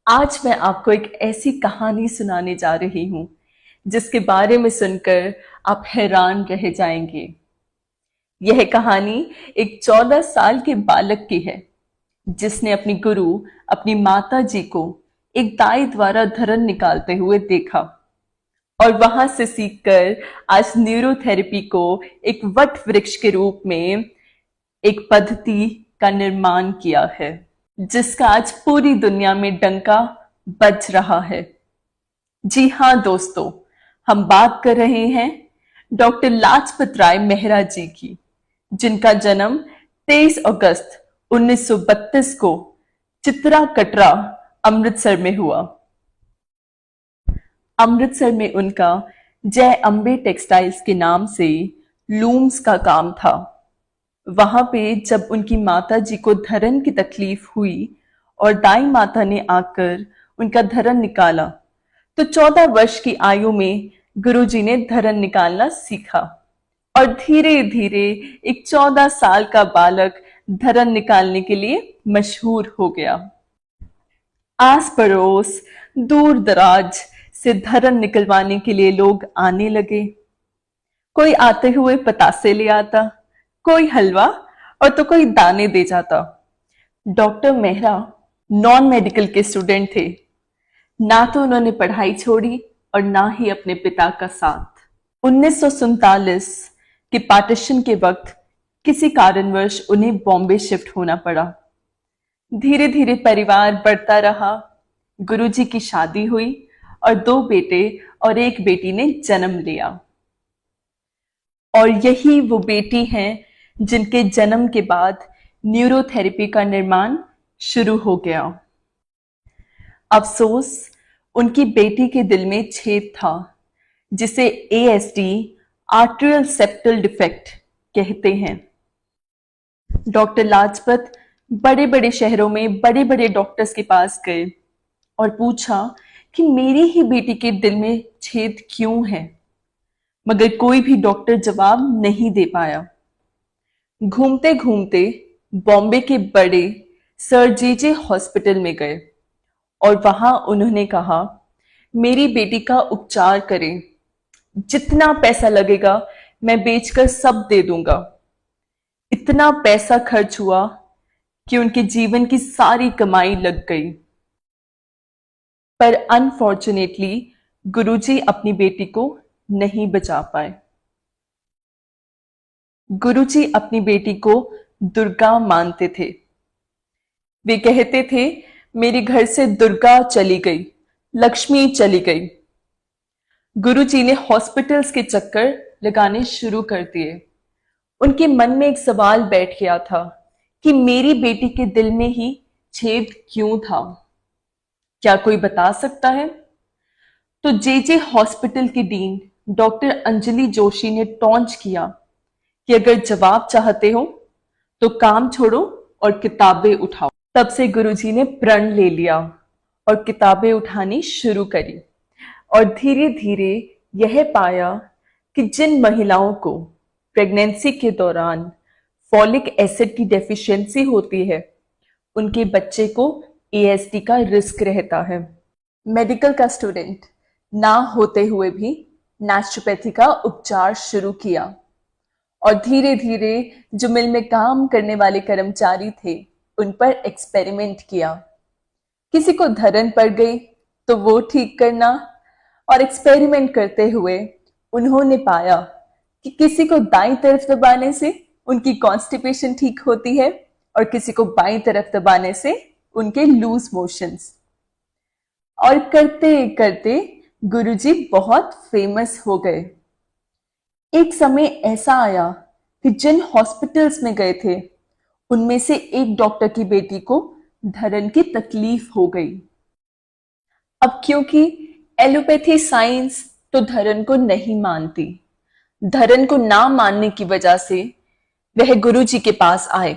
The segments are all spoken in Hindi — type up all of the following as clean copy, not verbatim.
आज मैं आपको एक ऐसी कहानी सुनाने जा रही हूं जिसके बारे में सुनकर आप हैरान रह जाएंगे। यह कहानी एक 14 साल के बालक की है जिसने अपनी गुरु अपनी माता जी को एक दाई द्वारा धरन निकालते हुए देखा और वहां से सीखकर आज न्यूरोथेरेपी को एक वट वृक्ष के रूप में एक पद्धति का निर्माण किया है जिसका आज पूरी दुनिया में डंका बज रहा है। जी हाँ दोस्तों, हम बात कर रहे हैं डॉक्टर लाजपत राय मेहरा जी की, जिनका जन्म 23 अगस्त 1932 को चित्रा कटरा अमृतसर में हुआ। अमृतसर में उनका जय अम्बे टेक्सटाइल्स के नाम से लूम्स का काम था। वहां पे जब उनकी माता जी को धरन की तकलीफ हुई और दाई माता ने आकर उनका धरन निकाला तो 14 वर्ष की आयु में गुरुजी ने धरन निकालना सीखा और धीरे धीरे एक 14 साल का बालक धरन निकालने के लिए मशहूर हो गया। आस पड़ोस दूर दराज से धरन निकलवाने के लिए लोग आने लगे। कोई आते हुए पतासे ले आता, कोई हलवा और तो कोई दाने दे जाता। डॉक्टर मेहरा नॉन मेडिकल के स्टूडेंट थे। ना तो उन्होंने पढ़ाई छोड़ी और ना ही अपने पिता का साथ। 1947 के पार्टीशन के वक्त किसी कारणवश उन्हें बॉम्बे शिफ्ट होना पड़ा। धीरे धीरे परिवार बढ़ता रहा। गुरुजी की शादी हुई और 2 बेटे और 1 बेटी ने जन्म लिया। और यही वो बेटी हैं जिनके जन्म के बाद न्यूरोथेरेपी का निर्माण शुरू हो गया। अफसोस, उनकी बेटी के दिल में छेद था जिसे ASD आर्टरियल सेप्टल डिफेक्ट कहते हैं। डॉक्टर लाजपत बड़े बड़े शहरों में बड़े बड़े डॉक्टर्स के पास गए और पूछा कि मेरी ही बेटी के दिल में छेद क्यों है, मगर कोई भी डॉक्टर जवाब नहीं दे पाया। घूमते घूमते बॉम्बे के बड़े सर JJ हॉस्पिटल में गए और वहां उन्होंने कहा, मेरी बेटी का उपचार करें, जितना पैसा लगेगा मैं बेचकर सब दे दूंगा। इतना पैसा खर्च हुआ कि उनके जीवन की सारी कमाई लग गई। पर अनफॉर्चुनेटली गुरुजी अपनी बेटी को नहीं बचा पाए। गुरुजी अपनी बेटी को दुर्गा मानते थे। वे कहते थे, मेरे घर से दुर्गा चली गई, लक्ष्मी चली गई। गुरुजी ने हॉस्पिटल्स के चक्कर लगाने शुरू कर दिए। उनके मन में एक सवाल बैठ गया था कि मेरी बेटी के दिल में ही छेद क्यों था, क्या कोई बता सकता है? तो JJ हॉस्पिटल की डीन डॉक्टर अंजलि जोशी ने टॉन्च किया कि अगर जवाब चाहते हो तो काम छोड़ो और किताबें उठाओ। तब से गुरुजी ने प्रण ले लिया और किताबें उठानी शुरू करी और धीरे धीरे यह पाया कि जिन महिलाओं को प्रेगनेंसी के दौरान फॉलिक एसिड की डेफिशिएंसी होती है, उनके बच्चे को ASD का रिस्क रहता है। मेडिकल का स्टूडेंट ना होते हुए भी नेचुरोपैथी का उपचार शुरू किया और धीरे धीरे जो मिल में काम करने वाले कर्मचारी थे उन पर एक्सपेरिमेंट किया। किसी को धरन पड़ गई तो वो ठीक करना, और एक्सपेरिमेंट करते हुए उन्होंने पाया कि किसी को दाईं तरफ दबाने से उनकी कॉन्स्टिपेशन ठीक होती है और किसी को बाईं तरफ दबाने से उनके लूज मोशंस। और करते करते गुरुजी बहुत फेमस हो गए। एक समय ऐसा आया कि जिन हॉस्पिटल्स में गए थे उनमें से एक डॉक्टर की बेटी को धरन की तकलीफ हो गई। अब क्योंकि एलोपैथी साइंस तो धरन को नहीं मानती, धरन को ना मानने की वजह से वह गुरुजी के पास आए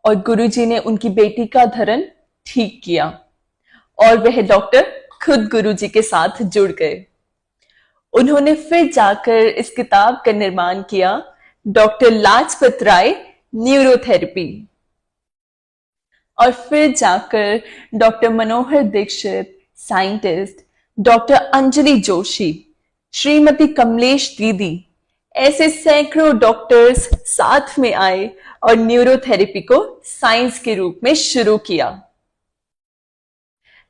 और गुरुजी ने उनकी बेटी का धरन ठीक किया और वह डॉक्टर खुद गुरुजी के साथ जुड़ गए। उन्होंने फिर जाकर इस किताब का निर्माण किया, डॉक्टर लाजपत राय न्यूरोथेरेपी। और फिर जाकर डॉक्टर मनोहर दीक्षित, साइंटिस्ट, डॉक्टर अंजलि जोशी, श्रीमती कमलेश दीदी, ऐसे सैकड़ों डॉक्टर्स साथ में आए और न्यूरोथेरेपी को साइंस के रूप में शुरू किया।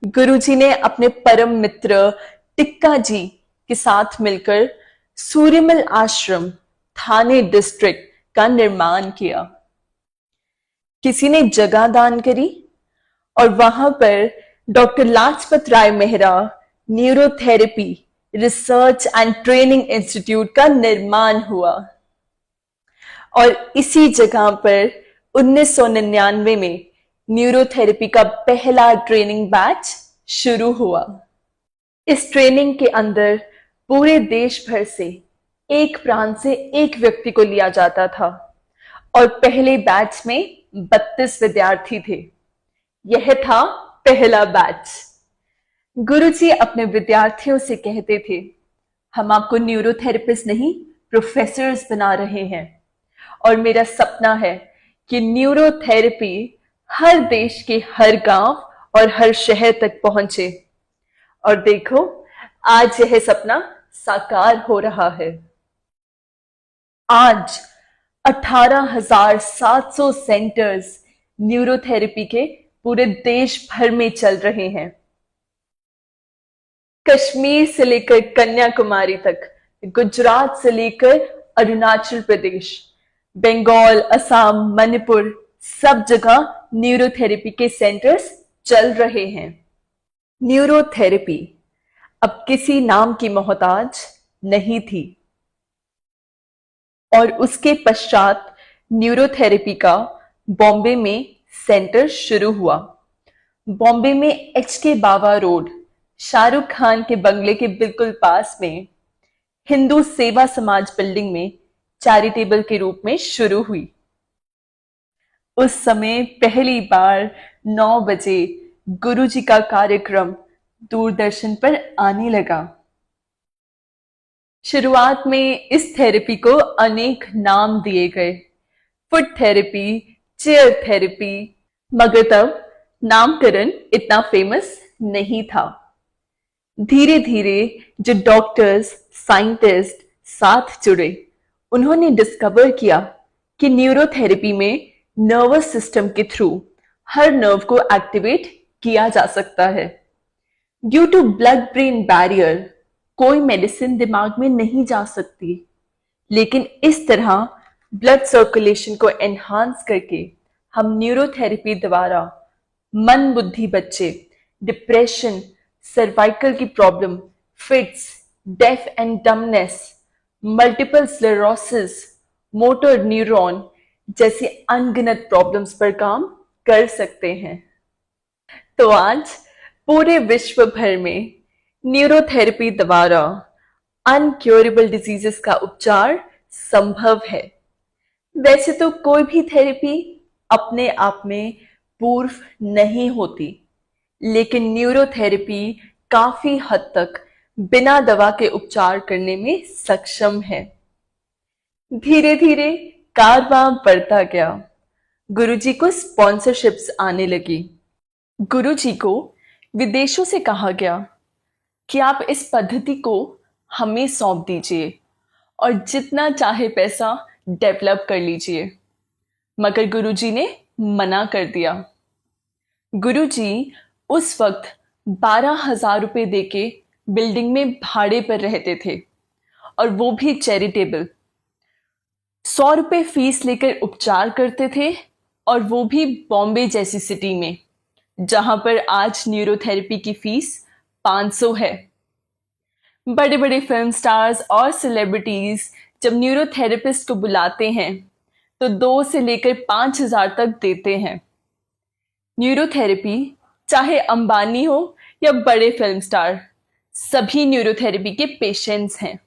गुरुजी ने अपने परम मित्र टिक्का जी के साथ मिलकर सूर्यमल आश्रम, थाने डिस्ट्रिक्ट का निर्माण किया। किसी ने जगह दान करी और वहां पर doctor Lajpat Rai Mehra neurotherapy research and training institute का निर्माण हुआ। और इसी जगह पर 1999 में न्यूरोथेरेपी का पहला ट्रेनिंग बैच शुरू हुआ। इस ट्रेनिंग के अंदर पूरे देश भर से, एक प्रांत से एक व्यक्ति को लिया जाता था और पहले बैच में 32 विद्यार्थी थे। यह था पहला बैच। गुरुजी अपने विद्यार्थियों से कहते थे, हम आपको न्यूरोथेरेपिस्ट नहीं, प्रोफेसर्स बना रहे हैं और मेरा सपना है कि न्यूरोथेरेपी हर देश के हर गांव और हर शहर तक पहुंचे। और देखो, आज यह सपना साकार हो रहा है। आज 18,700 सेंटर्स न्यूरोथेरेपी के पूरे देश भर में चल रहे हैं। कश्मीर से लेकर कन्याकुमारी तक, गुजरात से लेकर अरुणाचल प्रदेश, बंगाल, असम, मणिपुर, सब जगह न्यूरोथेरेपी के सेंटर्स चल रहे हैं। न्यूरोथेरेपी अब किसी नाम की मोहताज नहीं थी और उसके पश्चात न्यूरोथेरेपी का बॉम्बे में सेंटर शुरू हुआ। बॉम्बे में HK बावा रोड, शाहरुख खान के बंगले के बिल्कुल पास में हिंदू सेवा समाज बिल्डिंग में चैरिटेबल के रूप में शुरू हुई। उस समय पहली बार 9 बजे गुरुजी का कार्यक्रम दूरदर्शन पर आने लगा। शुरुआत में इस थेरेपी को अनेक नाम दिए गए, फुट थेरेपी, चेयर थेरेपी, मगर तब नामकरण इतना फेमस नहीं था। धीरे धीरे जो डॉक्टर्स, साइंटिस्ट साथ जुड़े, उन्होंने डिस्कवर किया कि न्यूरोथेरेपी में नर्वस सिस्टम के थ्रू हर नर्व को एक्टिवेट किया जा सकता है। Due to blood brain barrier कोई मेडिसिन दिमाग में नहीं जा सकती, लेकिन इस तरह ब्लड सर्कुलेशन को एनहांस करके हम न्यूरोथेरेपी द्वारा मन बुद्धि बच्चे, डिप्रेशन, सर्वाइकल की problem, fits, deaf and dumbness, multiple sclerosis, motor neuron जैसी अनगिनत प्रॉब्लम्स पर काम कर सकते हैं। तो आज पूरे विश्व भर में न्यूरोथेरेपी द्वारा अनक्योरेबल डिजीजेस का उपचार संभव है। वैसे तो कोई भी थेरेपी अपने आप में पूर्व नहीं होती, लेकिन न्यूरोथेरेपी काफी हद तक बिना दवा के उपचार करने में सक्षम है। धीरे धीरे कारवां बढ़ता गया। गुरुजी को स्पॉन्सरशिप्स आने लगी। गुरुजी को विदेशों से कहा गया कि आप इस पद्धति को हमें सौंप दीजिए और जितना चाहे पैसा डेवलप कर लीजिए। मगर गुरुजी ने मना कर दिया। गुरुजी उस वक्त 12,000 रुपए देके बिल्डिंग में भाड़े पर रहते थे और वो भी चैरिटेबल। 100 रुपए फीस लेकर उपचार करते थे और वो भी बॉम्बे जैसी सिटी में, जहां पर आज न्यूरोथेरेपी की फीस 500 है। बड़े बड़े फिल्म स्टार्स और सेलिब्रिटीज जब न्यूरोथेरेपिस्ट को बुलाते हैं तो 2 से लेकर 5,000 तक देते हैं। न्यूरोथेरेपी चाहे अंबानी हो या बड़े फिल्म स्टार, सभी न्यूरोथेरेपी के पेशेंट्स हैं।